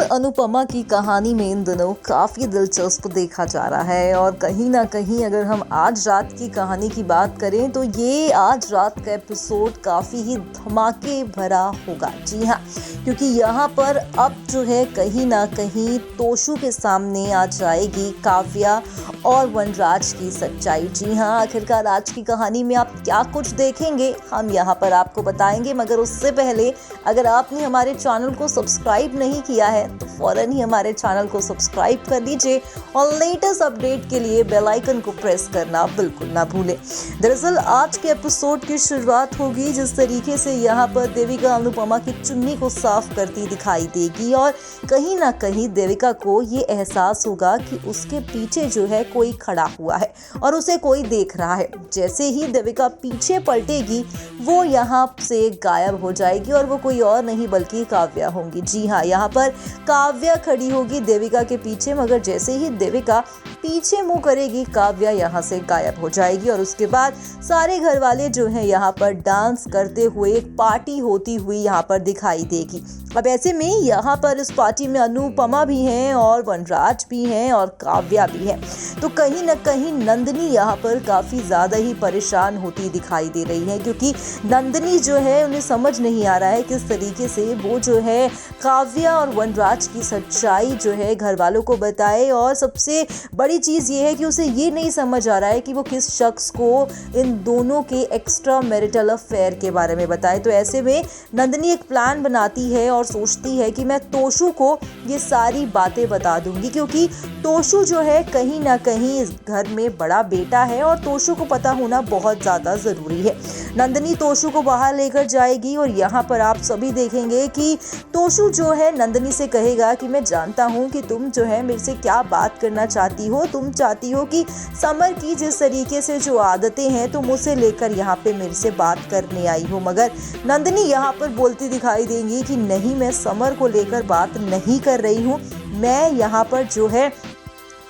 अनुपमा की कहानी में इन दिनों काफ़ी दिलचस्प देखा जा रहा है और कहीं ना कहीं अगर हम आज रात की कहानी की बात करें तो ये आज रात का एपिसोड काफ़ी ही धमाके भरा होगा। जी हाँ, क्योंकि यहाँ पर अब जो है कहीं ना कहीं तोशु के सामने आ जाएगी काव्या और वनराज की सच्चाई। जी हाँ, आखिरकार आज की कहानी में आप क्या कुछ देखेंगे हम यहाँ पर आपको बताएंगे, मगर उससे पहले अगर आपने हमारे चैनल को सब्सक्राइब नहीं किया है तो फौरन ही हमारे चैनल को सब्सक्राइब कर लीजिए और लेटेस्ट अपडेट के लिए बेल आइकन को प्रेस करना बिल्कुल ना भूलें। दरअसल आज के एपिसोड की शुरुआत होगी जिस तरीके से यहाँ पर देविका अनुपमा की चुन्नी को साफ करती दिखाई देगी और कहीं ना कहीं देविका को ये एहसास होगा कि उसके पीछे जो है कोई खड़ा हुआ है और उसे कोई देख रहा है। जैसे ही देविका पीछे पलटेगी वो यहाँ से गायब हो जाएगी और वो कोई और नहीं बल्कि काव्या होंगी। जी हाँ, यहाँ पर काव्या खड़ी होगी देविका के पीछे, मगर जैसे ही देविका पीछे मुंह करेगी काव्या यहाँ से गायब हो जाएगी और उसके बाद सारे घर वाले जो हैं यहाँ पर डांस करते हुए एक पार्टी होती हुई यहाँ पर दिखाई देगी। अब ऐसे में यहाँ पर इस पार्टी में अनुपमा भी हैं और वनराज भी हैं और काव्या भी है, तो कहीं ना कहीं नंदिनी यहाँ पर काफ़ी ज़्यादा ही परेशान होती दिखाई दे रही है, क्योंकि नंदिनी जो है उन्हें समझ नहीं आ रहा है किस तरीके से वो जो है काव्या और वनराज की सच्चाई जो है घर वालों को बताए। और सबसे बड़ी चीज़ ये है कि उसे ये नहीं समझ आ रहा है कि वो किस शख्स को इन दोनों के एक्स्ट्रा मैरिटल अफेयर के बारे में बताए। तो ऐसे में नंदिनी एक प्लान बनाती है और सोचती है कि मैं तोशु को ये सारी बातें बता दूंगी, क्योंकि तोशु जो है कहीं ना कहीं इस घर में बड़ा बेटा है और तोशु को पता होना बहुत ज़्यादा ज़रूरी है। नंदिनी तोशु को बाहर लेकर जाएगी और यहाँ पर आप सभी देखेंगे कि तोशु जो है नंदिनी से कहेगा कि मैं जानता हूँ कि तुम जो है मेरे से क्या बात करना चाहती हो। तुम चाहती हो कि समर की जिस तरीके से जो आदतें हैं तुम उसे लेकर यहाँ पे मेरे से बात करने आई हो। मगर नंदिनी यहाँ पर बोलती दिखाई देंगी कि नहीं, मैं समर को लेकर बात नहीं कर रही हूँ, मैं यहाँ पर जो है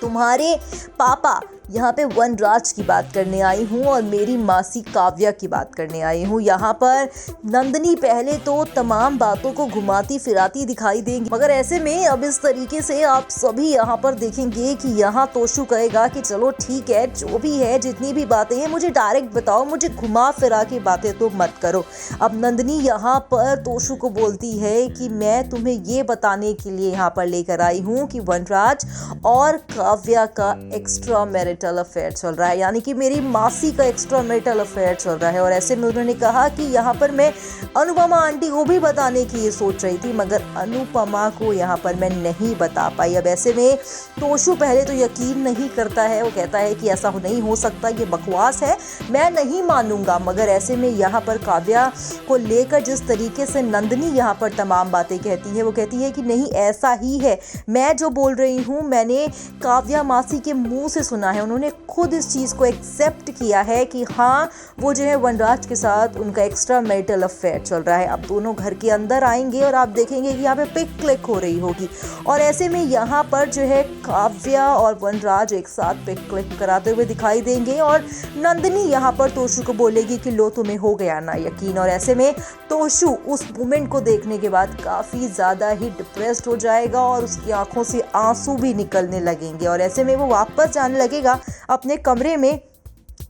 तुम्हारे पापा यहाँ पे वनराज की बात करने आई हूँ और मेरी मासी काव्या की बात करने आई हूँ। यहाँ पर नंदिनी पहले तो तमाम बातों को घुमाती फिराती दिखाई देंगी, मगर ऐसे में अब इस तरीके से आप सभी यहाँ पर देखेंगे कि यहाँ तोशु कहेगा कि चलो ठीक है, जो भी है जितनी भी बातें हैं मुझे डायरेक्ट बताओ, मुझे घुमा फिरा के बातें तो मत करो। अब नंदिनी यहाँ पर तोशु को बोलती है कि मैं तुम्हें ये बताने के लिए यहाँ पर लेकर आई हूँ कि वनराज और काव्या का एक्स्ट्रा मैरिटल अफेयर चल रहा है, यानी कि मेरी मासी का एक्स्ट्रा मैरिटल अफेयर चल रहा है। और ऐसे में उन्होंने कहा कि यहाँ पर मैं अनुपमा आंटी को भी बताने की ये सोच रही थी, मगर अनुपमा को यहाँ पर मैं नहीं बता पाई। अब ऐसे में तोशु पहले तो यकीन नहीं करता है, वो कहता है कि ऐसा नहीं हो सकता, ये बकवास है, मैं नहीं मानूंगा। मगर ऐसे में यहाँ पर काव्या को लेकर जिस तरीके से नंदिनी यहाँ पर तमाम बातें कहती है, वो कहती है कि नहीं ऐसा ही है, मैं जो बोल रही हूँ मैंने काव्या मासी के मुंह से सुना है, उन्होंने खुद इस चीज़ को एक्सेप्ट किया है कि हाँ वो जो है वनराज के साथ उनका एक्स्ट्रा मैरिटल अफेयर चल रहा है। अब दोनों घर के अंदर आएंगे और आप देखेंगे कि यहाँ पे पिक क्लिक हो रही होगी और ऐसे में यहाँ पर जो है काव्या और वनराज एक साथ पिक क्लिक कराते हुए दिखाई देंगे और नंदिनी यहाँ पर तोशु को बोलेगी कि लो तुम्हें हो गया ना यकीन। और ऐसे में तोशु उस मोमेंट को देखने के बाद काफ़ी ज़्यादा ही डिप्रेस्ड हो जाएगा और उसकी आंखों से आंसू भी निकलने लगेंगे और ऐसे में वो वापस जाने लगेगा अपने कमरे में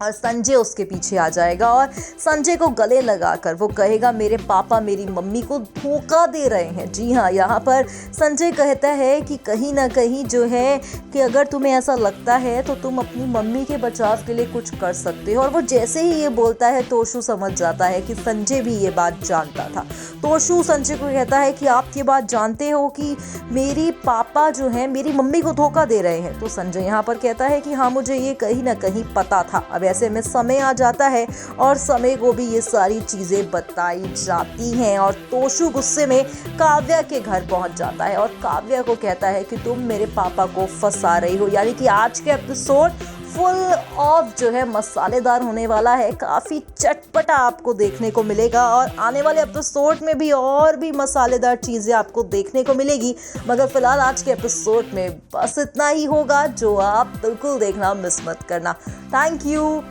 और संजय उसके पीछे आ जाएगा और संजय को गले लगाकर वो कहेगा मेरे पापा मेरी मम्मी को धोखा दे रहे हैं। जी हाँ, यहाँ पर संजय कहता है कि कहीं ना कहीं जो है कि अगर तुम्हें ऐसा लगता है तो तुम अपनी मम्मी के बचाव के लिए कुछ कर सकते हो। और वो जैसे ही ये बोलता है तोशु समझ जाता है कि संजय भी ये बात जानता था। तोशु संजय को कहता है कि आप ये बात जानते हो कि मेरी पापा जो है मेरी मम्मी को धोखा दे रहे हैं। तो संजय यहाँ पर कहता है कि हाँ मुझे ये कहीं ना कहीं पता था। अब ऐसे में समय आ जाता है और समय को भी ये सारी चीजें बताई जाती हैं और तोशु गुस्से में काव्या के घर पहुंच जाता है और काव्या को कहता है कि तुम मेरे पापा को फंसा रही हो। यानी कि आज के एपिसोड फुल ऑफ जो है मसालेदार होने वाला है, काफ़ी चटपटा आपको देखने को मिलेगा और आने वाले एपिसोड में भी और भी मसालेदार चीज़ें आपको देखने को मिलेगी। मगर फिलहाल आज के एपिसोड में बस इतना ही होगा जो आप बिल्कुल देखना मिस मत करना। Thank you.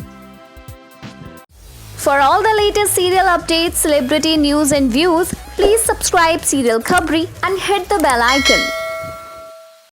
For all the latest serial updates, celebrity news and views, please subscribe Serial Khabri and hit the bell icon.